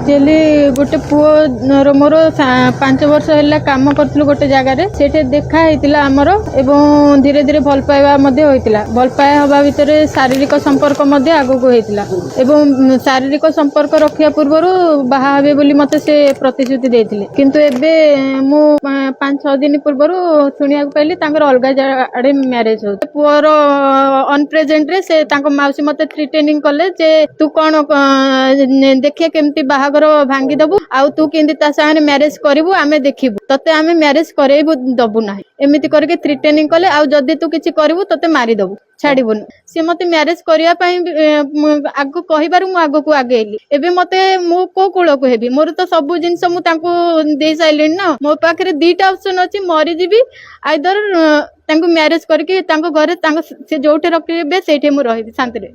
Actually गोटे पुओ मोर 5 वर्ष है काम करूँ गोटे जगार से देखाई आमर एवं धीरे धीरे भल पाइबा भल पाया हवा भितर शारीरिक संपर्क आगक होता एवं शारीरिक संपर्क रखा पूर्व बाहा हे बोली मत से प्रतिश्रुति देते किंतु एबे मु 5-6 दिन पूर्व शुणा पाइली अलग आड़े मैरेज हो पुअर अनप्रेजेंट रे से मौसी मत थ्रेटनिंग कले जे तू कौन देखिए केमती बाहागर भांगी दबु आउ तू केमती ता सामने मैरेज करिवु आमे देखिबु तते आमे मैरेज करेबु दबु नाही एमिति करके थ्रेटनिंग कले आउ जदी तू किछि करिवु तते मारी दबु छाड़बुन से मते मैरेज करिया पई आगु कहिबारु मु आगु को आगेली एबे मते मु को कुळ को हेबी मोर तो सब जिंस मु तांको दे साइलेन ना मो पाखरे दीटा ऑप्शन अछि मरी जीबी आइदर तांको मैरेज करके तांको घरे तांको से जोठे रखिबे सेठे मु रहिबी शांति रे।